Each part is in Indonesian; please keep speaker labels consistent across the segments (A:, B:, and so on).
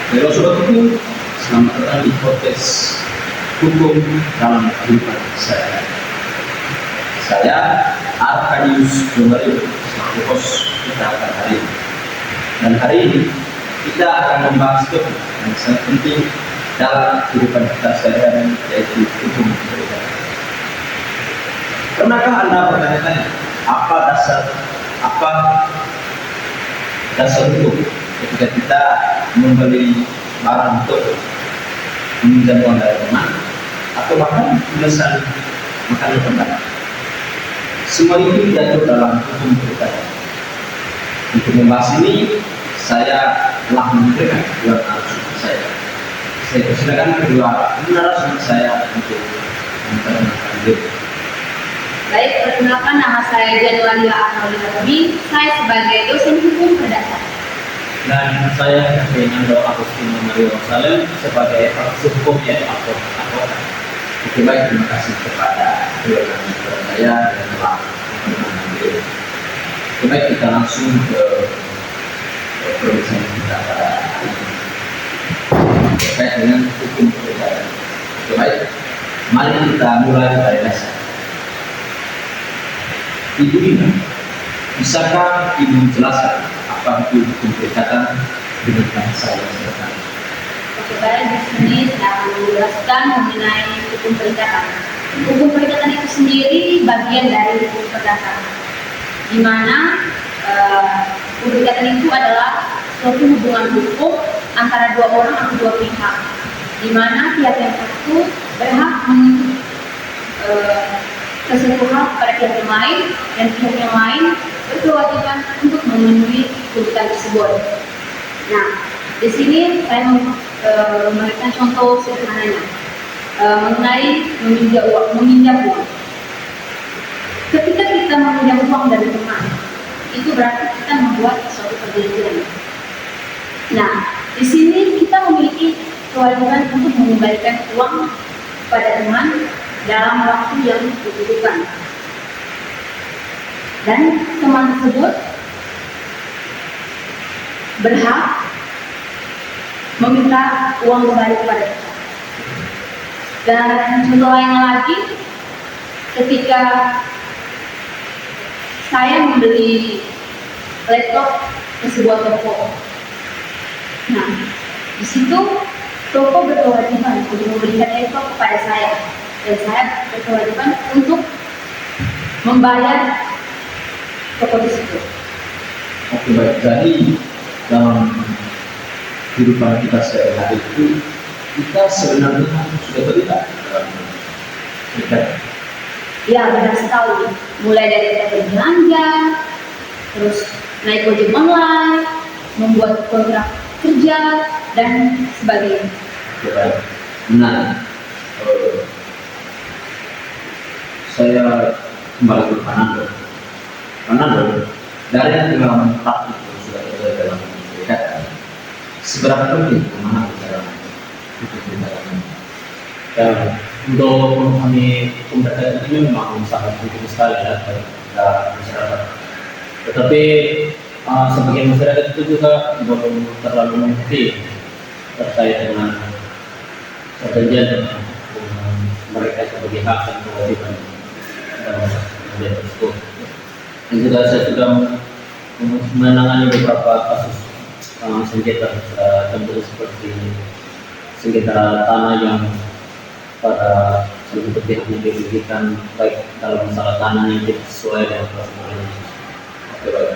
A: Kalau sobatku, selamat datang di podcast hukum dalam kehidupan saya. Saya Arkadius Jomario, selaku host kita pada hari ini. Dan hari ini kita akan membahas topik yang sangat penting dalam kehidupan kita sehari-hari, yaitu hukum perdata. Pernahkah Anda bertanya-tanya apa dasar hukum ketika kita membeli barang untuk meminjam uang dari teman atau bahkan memesan makanan perdata? Semua itu diatur dalam hukum perdata. Untuk membahas ini, saya telah memberikan dua narasumber saya. Saya persilakan kedua narasumber saya untuk memperkenalkan diri.
B: Baik, perkenalkan, nama saya Januaria Arnoldi. Saya sebagai dosen hukum perdata.
A: Dan saya Fernando Agustino Mario Rosalem sebagai praktisi hukum yaitu advokat. Oke, baik, terima kasih kepada kedua narasumber saya yang telah memperkenalkan diri. Oke, baik, kita langsung ke perbincangan kita pada hari ini terkait dengan hukum perdata. Oke, baik, mari kita mulai dari dasar. Ibu Ina, bisakah Ibu menjelaskan apa itu hukum perdata dengan bahasa yang sederhana?
B: Oke, baik, di sini saya akan menjelaskan mengenai hukum perdata. Hukum perdata itu sendiri bagian dari hukum perdata, di mana hukum perdata itu adalah suatu hubungan hukum antara dua orang atau dua pihak, di mana pihak yang satu berhak menuntut sesuatu hak pada pihak yang lain, dan pihak yang lain berkewajiban untuk memenuhi tuntutan tersebut. Nah, di sini saya memberikan contoh sederhananya mengenai meminjam uang. Ketika kita meminjam uang dari teman, itu berarti kita membuat suatu perjanjian. Nah, di sini kita memiliki kewajiban untuk mengembalikan uang pada teman dalam waktu yang ditentukan, dan teman tersebut berhak meminta uang kembali kepada kita. Dan contoh lainnya lagi, ketika saya membeli laptop ke sebuah toko, nah di situ toko berkewajiban untuk memberikan laptop kepada saya, dan saya berkewajiban untuk membayar toko tersebut.
A: Oke, baik. Jadi dalam kehidupan kita sehari-hari itu kita sebenarnya sudah terlibat dalam perdata.
B: Ya, benar sekali. Mulai dari kita berbelanja, terus naik ojek online, membuat kontrak kerja, dan sebagainya.
A: Oke, baik. Nah, saya kembali ke Fernando, dari pengalaman praktik yang sudah ada dalam perdata, seberapa penting pemahaman dalam hukum perdata ini?
C: Ya, untuk memahami hukum perdata ini memang sangat penting sekali ya dalam masyarakat. Tetapi sebagian masyarakat itu juga belum terlalu mengerti terkait dengan perjanjian mereka sebagai hak dan kewajiban dalam perjanjian tersebut. Dan juga saya sudah menangani beberapa kasus sengketa tentu seperti sengketa tanah yang pada salah satu pihak yang dirugikan, baik dalam masalah tanah yang tidak sesuai dengan prosedur.
A: Oke, baik.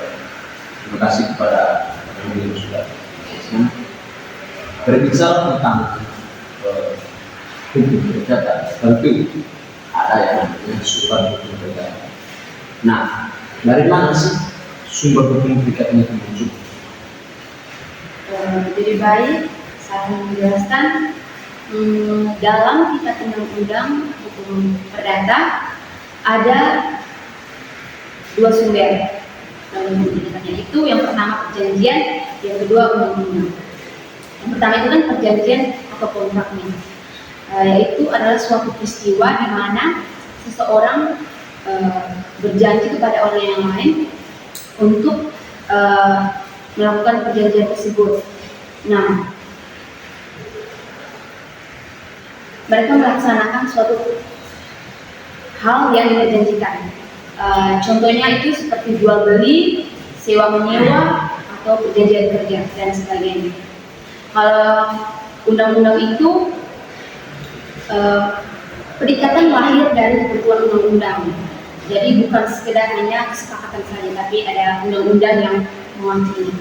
A: Terima kasih kepada yang sudah berbicara tentang hukum perdata. Tentu ada yang namanya sumber hukum perdata. Nah, dari mana sih sumber hukum perdata itu muncul?
B: Jadi baik, saya akan menjelaskan dalam kitab undang-undang hukum perdata ada dua sumber dalam hukum perdata, itu yang pertama perjanjian, yang kedua undang-undang. Yang pertama itu kan perjanjian atau kontraknya, yaitu adalah suatu peristiwa di mana seseorang berjanji kepada orang yang lain untuk melakukan perjanjian tersebut. Nah, mereka melaksanakan suatu hal yang diperjanjikan. Contohnya itu seperti jual beli, sewa menyewa, atau perjanjian kerja dan sebagainya. Kalau undang-undang itu perikatan lahir dari ketentuan undang-undang. Jadi bukan sekedar hanya kesepakatan saja, tapi ada undang-undang yang mewakili.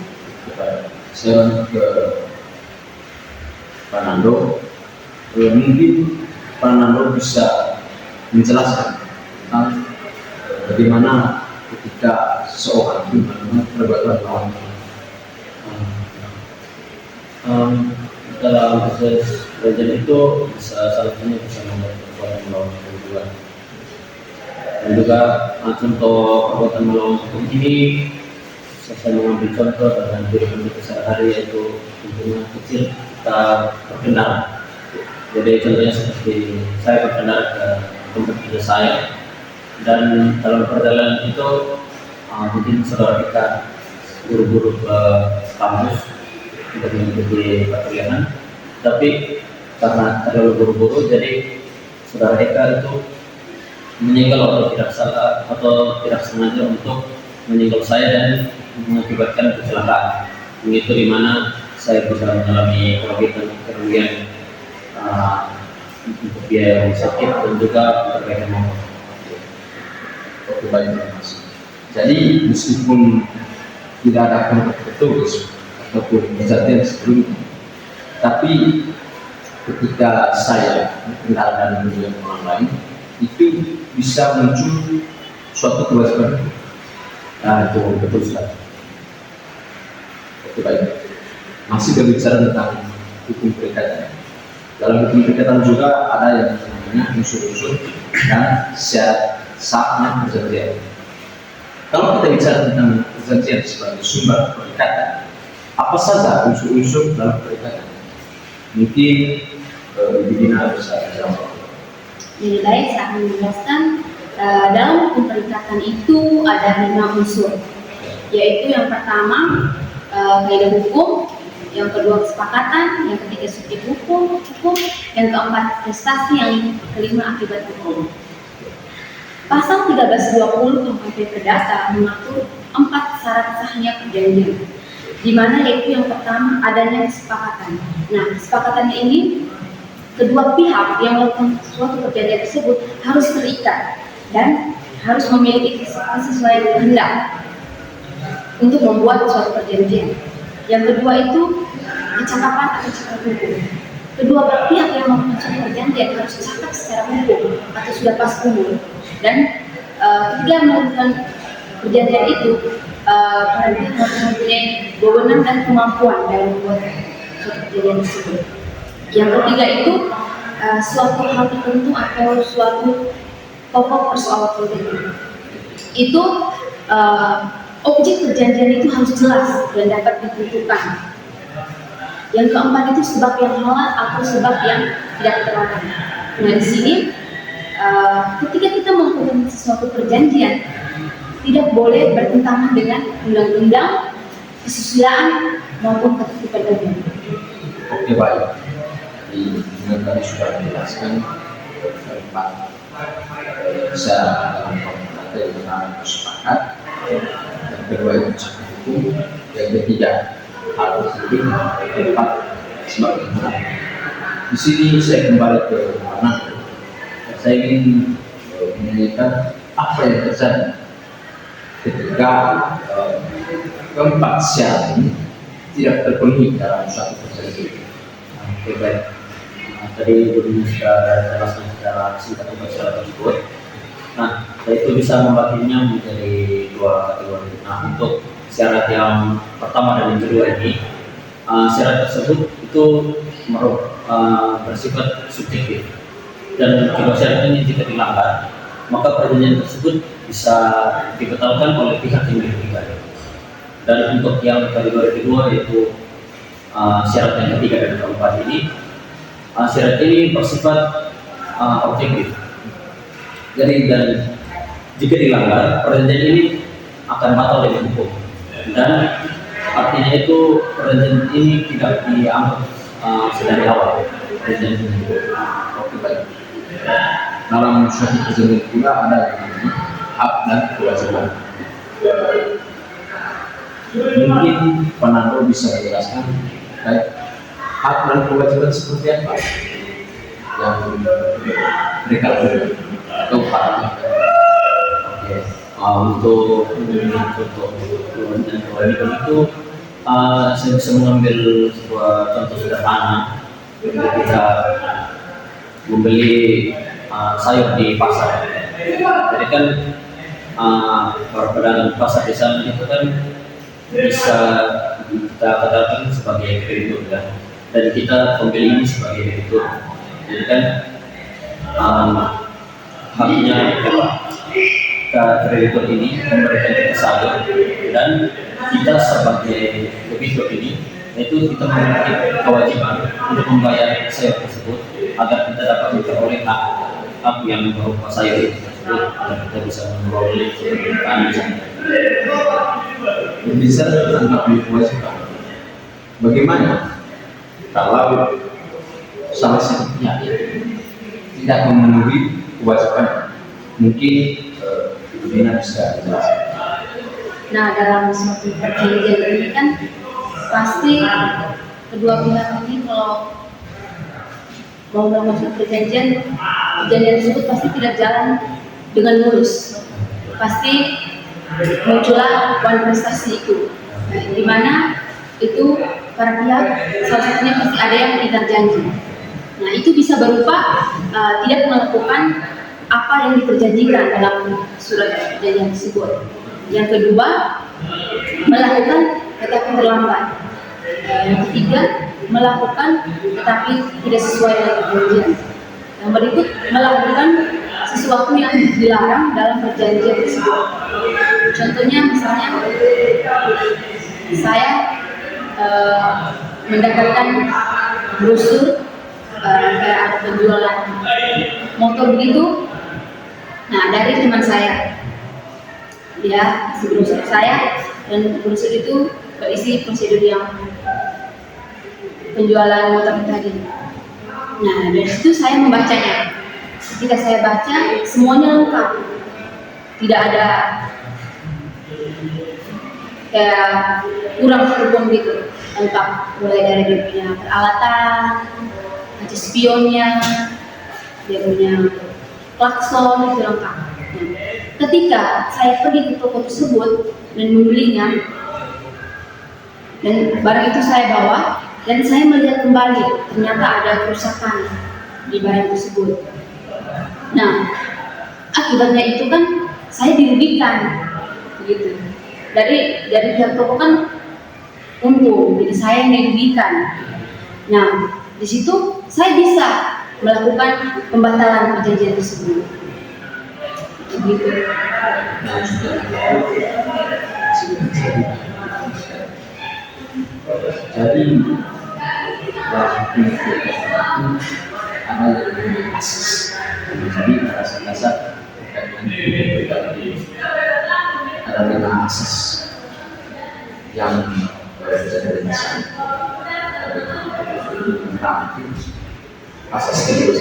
A: Saya ke Pak Nando, mungkin Pak Nando bisa menjelaskan tentang bagaimana ketika seseorang itu melakukan perbuatan lawan.
C: Dalam proses perjanjian itu salah satunya bisa membuat perbuatan melawan hukum. Dan juga contoh perbuatan melawan hukum ini saya mengambil contoh dengan diri kita sehari-hari, yaitu tentunya kecil kita berkendara. Jadi contohnya seperti saya berkendara ke tempat kerja saya, dan dalam perjalanan itu mungkin saudara kita buru-buru ke kampus untuk mengikuti perkuliahan, tapi karena terlalu buru-buru jadi saudara Eka itu menyenggol atau tidak sengaja untuk menyenggol saya dan mengakibatkan kecelakaan. Begitu di mana saya bisa mengalami kerugian untuk biaya rumah sakit dan juga perbaikan motor.
A: Oke, baik, Mas. Jadi meskipun tidak ada kontak tertulis ataupun kejadian sebelumnya, tapi ketika saya mengenalkan dengan orang lain, itu bisa muncul suatu kewaspadaan. Nah, itu betul sekali. Oke, baik. Masih berbicara tentang hukum perikatan. Dalam hukum perikatan juga ada yang namanya unsur-unsur dan syarat sahnya perjanjian. Kalau kita bicara tentang perjanjian sebagai sumber perikatan, apa saja unsur-unsur dalam perikatan? Mungkin Ibu Dina bisa jawab.
B: Jadi baik, saya akan menjelaskan. Dalam hukum perikatan itu ada 5 unsur, yaitu yang pertama kaidah hukum, yang kedua kesepakatan, yang ketiga subjek hukum, yang keempat prestasi, yang kelima akibat hukum. Pasal 1320 KUHP Perdata mengatur 4 syarat sahnya perjanjian, di mana yaitu yang pertama adanya kesepakatan. Nah, kesepakatannya ini kedua pihak yang melakukan suatu perjanjian tersebut harus terikat dan harus memiliki kesesuaian kehendak untuk membuat suatu perjanjian. Yang kedua itu kecakapan atau cakap hukum. Kedua belah pihak yang melakukan suatu perjanjian harus cakap secara hukum atau sudah pas umur. Dan ketiga melakukan perjanjian itu para pihak harus mempunyai wewenang dan kemampuan dalam membuat suatu perjanjian tersebut. Yang ketiga itu suatu hal tertentu atau suatu pokok persoalan tertentu. Itu objek perjanjian itu harus jelas dan dapat ditentukan. Yang keempat itu sebab yang halal atau sebab yang tidak terlarang. Nah, di sini ketika kita melakukan sesuatu perjanjian tidak boleh bertentangan dengan undang-undang, kesusilaan maupun ketertiban umum.
A: Oke, baik. Dengan tadi sudah dijelaskan keempat syarat dalam perkara yang kita sepakat, yang kedua itu cakap hukum, yang ketiga hal tersebut, keempat sebagai benar. Di sini saya kembali ke mana? Saya ingin menanyakan apa yang terjadi ketika keempat syarat ini tidak terpenuhi dalam suatu perjanjian.
C: Oke, baik. Tadi Ibu sudah jelaskan secara singkat tentang syarat tersebut. Nah, itu bisa membaginya menjadi 2 kategori. Nah, untuk syarat yang pertama dan yang kedua ini, syarat tersebut itu bersifat subjektif. Dan kedua syarat ini jika dilanggar, maka perjanjian tersebut bisa dibatalkan oleh pihak yang dirugikan. Dan untuk yang kategori kedua yaitu syarat yang ketiga dan keempat ini, syarat ini bersifat objektif. Jadi dan jika dilanggar, perjanjian ini akan batal dengan hukum. Dan artinya itu perjanjian ini tidak dianggap sedari awal perjanjian itu.
A: Oke, baik. Dalam suatu perjanjian pula ada yang namanya hak dan kewajiban. Mungkin penantu bisa menjelaskan baik hak dan kewajiban seperti apa yang mereka lakukan atau para pihak.
C: Oke, untuk kewajiban dan kewajiban itu saya bisa mengambil sebuah contoh sederhana ketika kita membeli sayur di pasar. Jadi kan para pedagang pasar di sana itu kan bisa kita katakan sebagai kreditur ya, dan kita pembeli ini sebagai kreditur. Jadi kan haknya kreditur ini memberikan kita sayur, dan kita sebagai debitur ini itu kita memiliki kewajiban untuk membayar sayur tersebut agar kita dapat memperoleh hak yang berupa sayur itu tersebut, agar kita bisa memperoleh keberkahan misalnya.
A: Bisa tanggapi kewajiban. Bagaimana kalau salah satunya tidak memenuhi kewajiban? Mungkin Ibu Dina bisa jelaskan.
B: Nah, dalam suatu perjanjian ini kan pasti kedua pihak ini kalau mau melakukan suatu perjanjian tersebut pasti tidak jalan dengan mulus. Pasti muncullah prestasi itu, di mana itu para pihak salah satunya pasti ada yang ingkar janji. Nah, itu bisa berupa tidak melakukan apa yang diperjanjikan dalam surat perjanjian tersebut. Yang kedua, melakukan tetapi terlambat. Yang ketiga, melakukan tetapi tidak sesuai dengan perjanjian. Yang berikut, melakukan sesuatu yang dilarang dalam perjanjian tersebut. Contohnya misalnya saya mendapatkan brosur kayak ada penjualan motor begitu. Nah, dari teman saya, dia si brosur saya, dan brosur itu berisi prosedur yang penjualan motor tadi. Nah, dari situ saya membacanya. Ketika saya baca, semuanya lengkap, tidak ada kayak kurang serupun gitu, lengkap mulai dari dia punya peralatan, kaca spionnya, dia punya klakson, itu lengkap. Nah, ketika saya pergi ke toko tersebut dan membelinya, dan barang itu saya bawa, dan saya melihat kembali ternyata ada kerusakan di barang tersebut. Nah, akibatnya itu kan saya dirugikan, begitu. Dari pihak toko kan untung, jadi saya yang dirugikan. Nah, di situ saya bisa melakukan pembatalan perjanjian tersebut. Begitu.
A: Jadi ada yang asas. Jadi dasar-dasar ada 5 asas yang jadi dasar. Asas kedua,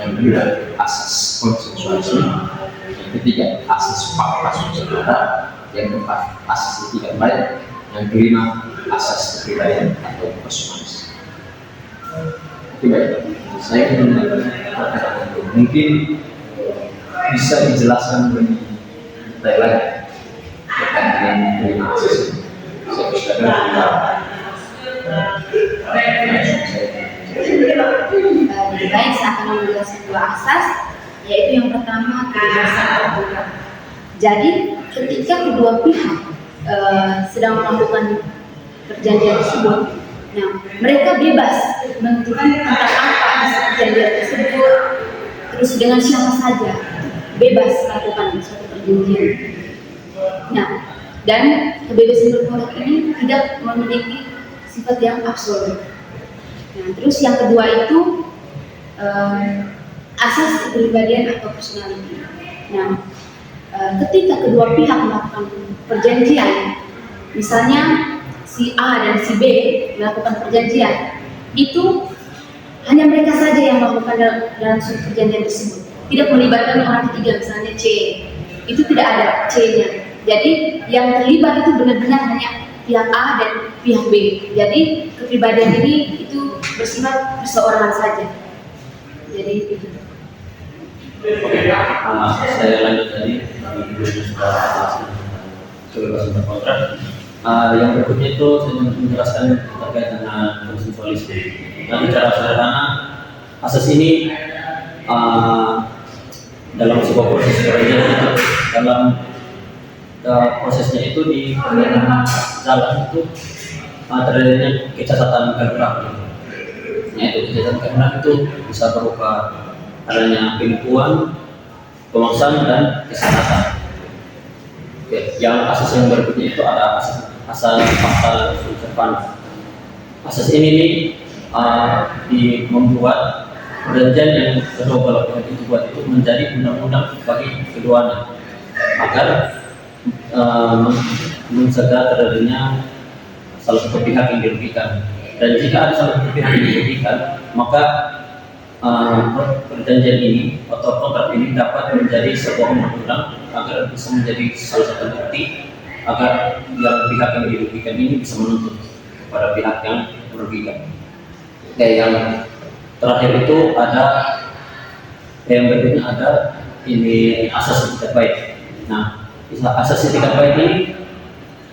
A: yang kedua asas konsensuasi, yang ketiga asas fakta saudara, yang keempat asas etikat baik, yang kelima asas kepribadian atau personalis. Oke, baik. Saya ingin pertanyaan itu mungkin bisa dijelaskan lebih detail lagi terkait dengan kelima asas ini. Saya bisa
B: Lebih baik saya akan menjelaskan 2 asas, yaitu yang pertama kebebasan terbuka. Jadi ketika kedua pihak sedang melakukan perjanjian tersebut, nah mereka bebas menentukan tentang apa isi perjanjian tersebut, terus dengan siapa saja, bebas melakukan suatu perjanjian. Nah, dan kebebasan bertindak ini tidak memiliki sifat yang absolut. Nah, terus yang kedua itu asas kepribadian atau personality. Nah, ketika kedua pihak melakukan perjanjian, misalnya si A dan si B melakukan perjanjian, itu hanya mereka saja yang melakukan dalam suatu perjanjian tersebut, tidak melibatkan orang ketiga, misalnya C, itu tidak ada C-nya. Jadi yang terlibat itu benar-benar hanya pihak A dan pihak B. Jadi kepribadian ini itu bersifat perseorangan saja. Jadi itu.
C: Saya lanjut tadi Ibu sudah jelaskan kebebasan berkontrak. Yang berikutnya itu saya menjelaskan terkait dengan konsensualisme. Nah, secara sederhana asas ini dalam sebuah proses perjanjian itu dalam prosesnya itu di perjalanan jalan itu terjadinya kecacatan kehendak. Nah, itu kecacatan kehendak itu bisa berupa adanya penipuan, pemaksaan dan kesalahan. Oke, yang asas yang berikutnya itu ada asas pasal subservan. Asas ini membuat perjanjian yang kedua belah pihak itu buat itu menjadi undang-undang bagi keduanya agar mencegah terjadinya salah satu pihak yang dirugikan. Dan jika ada salah satu pihak yang dirugikan, maka perjanjian ini atau kontrak ini dapat menjadi sebuah undang-undang agar bisa menjadi salah satu bukti agar yang pihak yang dirugikan ini bisa menuntut kepada pihak yang merugikan. Oke, yang terakhir itu ada yang berikutnya ada ini asas etikat baik. Nah, asas etikat baik ini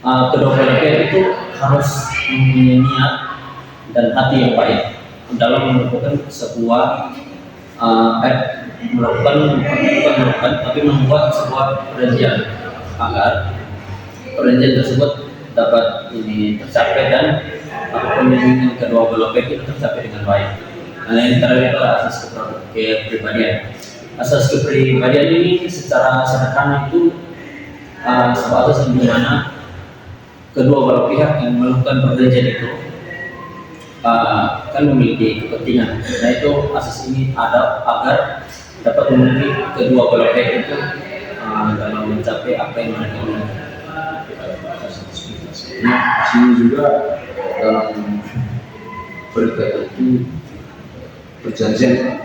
C: kedua belah pihak itu harus mempunyai niat dan hati yang baik dalam melakukan sebuah tapi membuat sebuah perjanjian agar perjanjian tersebut dapat ini tercapai dan apapun yang kedua belah pihak itu tercapai dengan baik. Nah, yang terakhir adalah asas kepribadian. Asas kepribadian ini secara sederhana itu sebuah asas di mana kedua belah pihak yang melakukan perjanjian itu kan memiliki kepentingan. Nah, itu asas ini ada agar dapat memiliki kedua belah pihak itu dalam mencapai apa yang mereka inginkan.
A: Nah, di sini juga dalam berikat itu perjanjian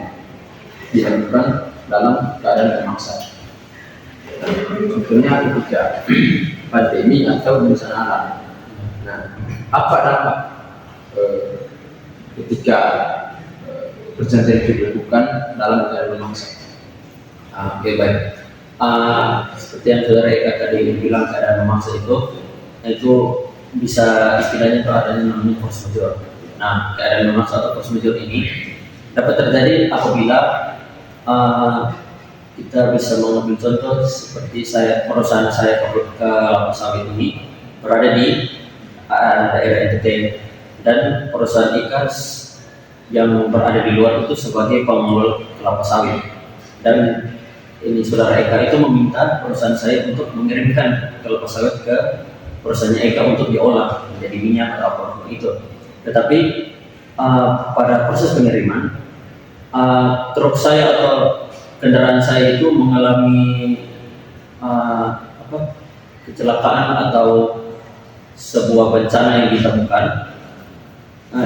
A: dilakukan dalam keadaan memaksa. Contohnya ketika pandemi atau bencana alam. Nah, apa dampak ketika perjanjian itu dilakukan dalam keadaan memaksa? Oke, baik.
C: Seperti yang saudara Eka tadi bilang, keadaan memaksa itu bisa istilahnya itu adanya namanya force majeure. Nah, keadaan memaksa atau force majeure ini dapat terjadi apabila kita bisa mengambil contoh seperti perusahaan saya ke kelapa sawit ini berada di daerah NTT dan perusahaan IKAS yang berada di luar itu sebagai pengelola kelapa sawit. Dan ini saudara Eka itu meminta perusahaan saya untuk mengirimkan kelapa sawit ke perusahaannya Eka untuk diolah menjadi minyak atau apapun itu. Tetapi pada proses pengiriman truk saya atau kendaraan saya itu mengalami kecelakaan atau sebuah bencana yang ditemukan.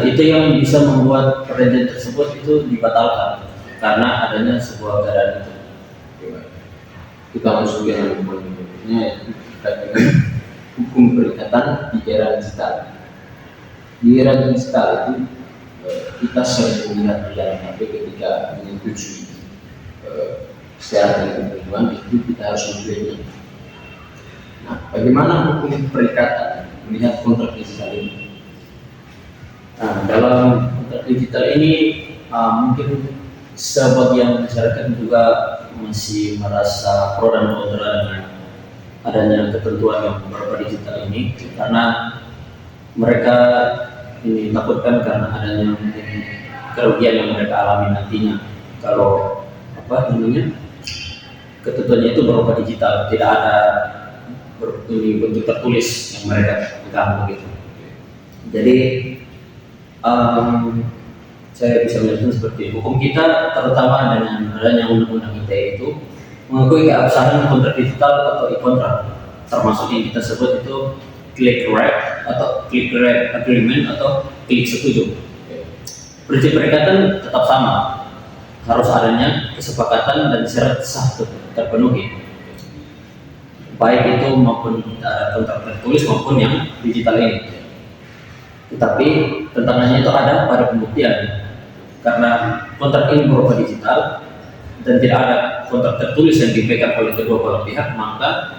C: Itu yang bisa membuat perjanjian tersebut itu dibatalkan karena adanya sebuah keadaan itu.
A: Kita masuk yang berikutnya terkait dengan hukum perikatan di era digital. Di era digital itu kita sering melihat jalan HP ketika menyetujui secara ketentuan itu kita harus membelinya. Nah, bagaimana hukum perikatan melihat kontrak digital ini?
C: Nah, dalam kontrak digital ini mungkin sebagian masyarakat juga masih merasa pro dan kontra dengan adanya ketentuan yang berupa digital ini karena mereka ini takutkan karena adanya mungkin kerugian yang mereka alami nantinya kalau ketentuannya itu berupa digital, tidak ada bentuk tertulis yang mereka pegang begitu. Jadi saya bisa menjelaskan seperti hukum kita terutama dengan adanya undang-undang ITE itu mengakui keabsahan kontrak digital atau e-kontrak, termasuk yang kita sebut itu click wrap atau klik agreement atau klik setuju. Prinsip perikatan tetap sama, harus adanya kesepakatan dan syarat sah terpenuhi, baik itu maupun kontrak tertulis maupun yang digital ini. Tetapi tantangannya itu ada pada pembuktian, karena kontrak ini berupa digital dan tidak ada kontrak tertulis yang dipegang oleh kedua belah pihak, maka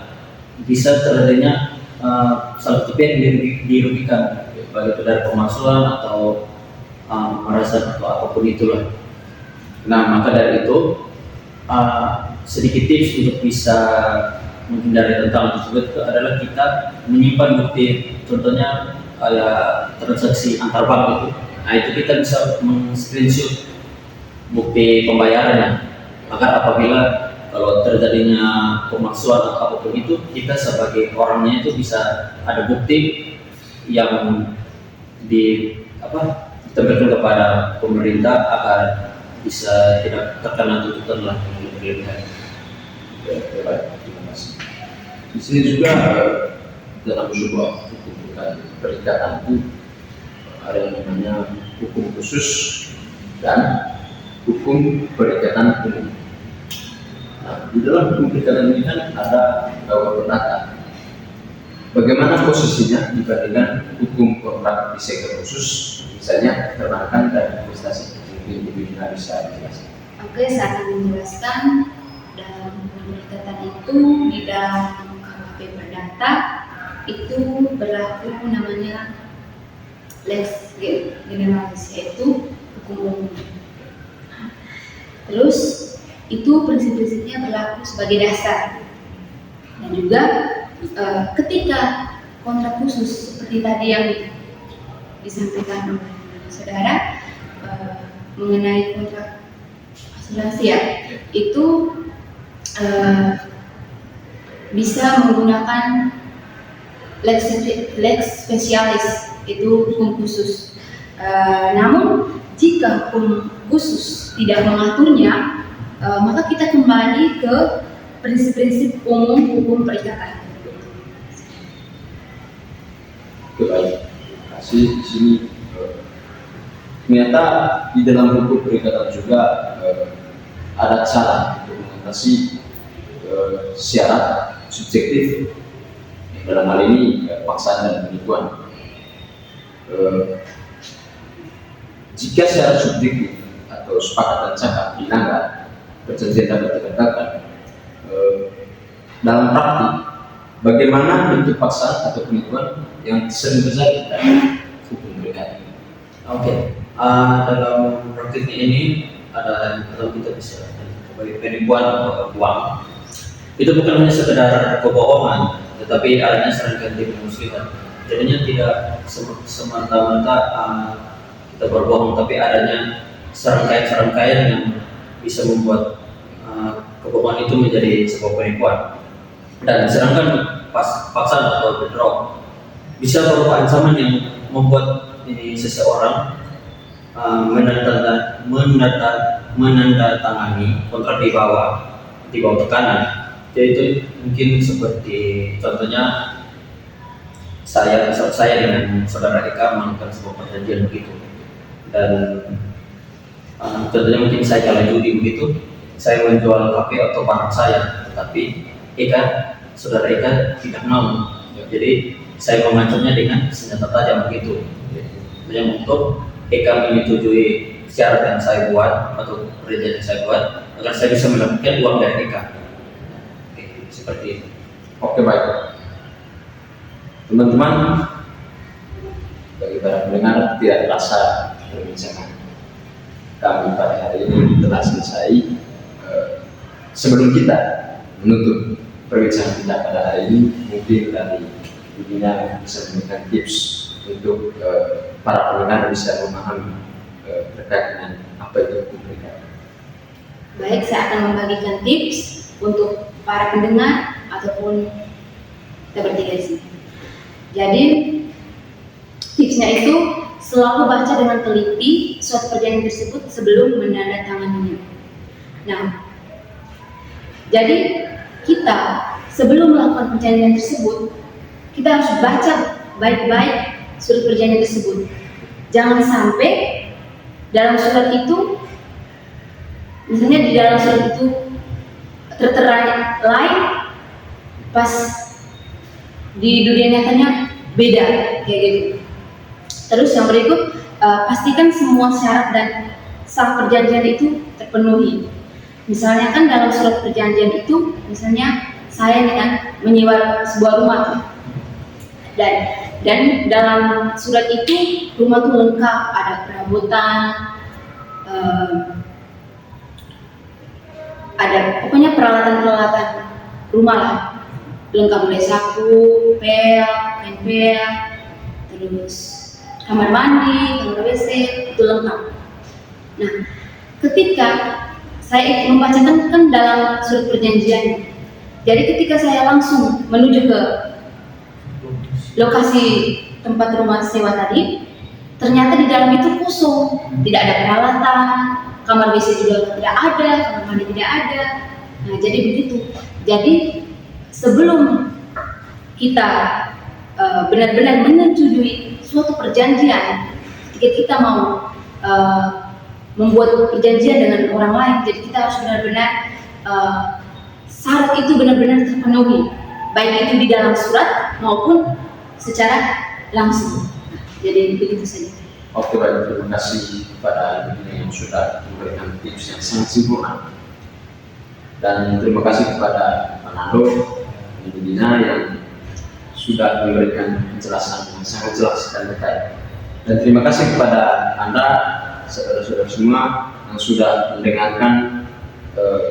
C: bisa terjadinya salah satu pihak dirugikan, baik itu dari pemalsuan atau merasa atau apapun itulah. Nah, maka dari itu sedikit tips untuk bisa menghindari tantangan tersebut itu adalah kita menyimpan bukti, contohnya kayak transaksi antar bank itu. Nah, itu kita bisa men-screenshot bukti pembayarannya, agar apabila kalau terjadinya pemalsuan atau apapun itu, kita sebagai orangnya itu bisa ada bukti yang ditampilkan kepada pemerintah agar bisa tidak terkena tuntutan lah yang berlebihan.
D: Baik, terima kasih. Di sini juga dalam sebuah hukum perikatan itu ada yang namanya hukum khusus dan hukum perikatan umum. Nah, di dalam hukum perikatan ini kan ada beberapa pernata. Bagaimana posisinya dibandingkan hukum kontrak di sektor khusus, misalnya perbankan dan investasi? Mungkin Ibu Dina bisa dijelaskan.
B: Oke, saya akan menjelaskan. Dalam hukum perikatan itu di dalam KUHP Perdata itu berlaku namanya lex generalis, yaitu hukum umum. Terus itu prinsip-prinsipnya berlaku sebagai dasar, dan juga ketika kontrak khusus seperti tadi yang disampaikan oleh saudara mengenai kontrak asuransi ya, itu bisa menggunakan lex specialis, itu hukum khusus. Namun jika hukum khusus tidak mengaturnya, maka kita kembali ke prinsip-prinsip umum hukum perikatan.
D: Baik, terima kasih. Di sini ternyata di dalam hukum perikatan juga ada cara untuk mengatasi syarat subjektif, dalam hal ini paksaan dan penipuan. Jika syarat subjektif atau sepakat dan cakap dilanggar, perjanjian dapat dibatalkan. Dalam praktik, bagaimana bentuk paksaan atau penipuan yang sering terjadi dalam hukum perikatan?
C: Oke, dalam praktiknya ini ada kalau kita bisa sebagai penipuan atau uang. Itu bukan hanya sekedar kebohongan, tetapi adanya serangkaian muslihat. Jadinya tidak semata-mata kita berbohong, tapi adanya serangkaian yang bisa membuat kebohongan itu menjadi sebuah penipuan. Dan sedangkan paksaan atau withdraw bisa berupa ancaman yang membuat ini seseorang menandatangani kontrak di bawah tekanan. Yaitu mungkin seperti contohnya saya dengan saudara Eka melakukan sebuah perjanjian begitu, dan contohnya mungkin saya jalan judi begitu, saya menjual HP atau barang saya, tetapi saudara Eka tidak mau, jadi saya mengancamnya dengan senjata tajam begitu, yang untuk Eka menyetujui syarat yang saya buat atau perjanjian yang saya buat agar saya bisa mendapatkan uang dari Eka. Seperti itu.
D: Oke, baik. Teman-teman, bagi para pendengar tidak terasa perbincangan kami pada hari ini telah selesai. Sebelum kita menutup perbincangan kita pada hari ini, mungkin dari Bina bisa memberikan tips untuk para pendengar bisa memahami terkait dengan apa itu hukum perikatan.
B: Baik, saya akan membagikan tips untuk para pendengar ataupun kita bertiga di sini. Jadi tipsnya itu selalu baca dengan teliti suatu perjanjian tersebut sebelum menandatanganinya. Nah, jadi kita sebelum melakukan perjanjian tersebut kita harus baca baik-baik surat perjanjian tersebut. Jangan sampai dalam surat itu, misalnya di dalam surat itu tertera lain, pas di dunia nyatanya beda kayak gitu. Terus yang berikut, pastikan semua syarat dan sah perjanjian itu terpenuhi. Misalnya kan dalam surat perjanjian itu, misalnya saya nih kan menyewa sebuah rumah tuh. Dan dalam surat itu rumah tuh lengkap, ada perabotan, ada pokoknya peralatan-peralatan rumah lah, lengkap mulai sapu, pel, kain pel, terus kamar mandi, kamar WC itu lengkap. Nah, ketika saya membacakan kan dalam surat perjanjian, jadi ketika saya langsung menuju ke lokasi tempat rumah sewa tadi, ternyata di dalam itu kosong, tidak ada peralatan, kamar WC juga tidak ada, kamar mandi tidak ada. Nah, jadi begitu. Jadi sebelum kita benar-benar menyetujui suatu perjanjian, ketika kita mau membuat perjanjian dengan orang lain, jadi kita harus benar-benar syarat itu benar-benar terpenuhi, baik itu di dalam surat maupun secara langsung. Jadi begitu saja.
D: Oke, baik, terima kasih kepada Ibu yang sudah memberikan tips yang sangat sempurna. Dan terima kasih kepada Pak Nando, Ibu Dina yang sudah memberikan penjelasan yang sangat jelas dan detail. Dan terima kasih kepada Anda, saudara-saudara semua yang sudah mendengarkan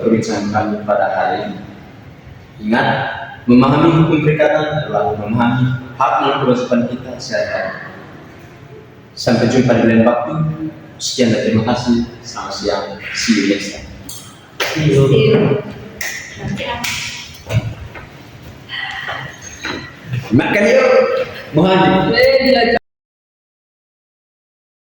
D: perbincangan kami pada hari ini. Ingat, memahami hukum perikatan adalah memahami hak dan kewajiban kita sehari-hari. Sampai jumpa di lain waktu. Sekian dan terima kasih. Selamat siang. See you next time.
C: See you.
D: Makan yuk. Mohon.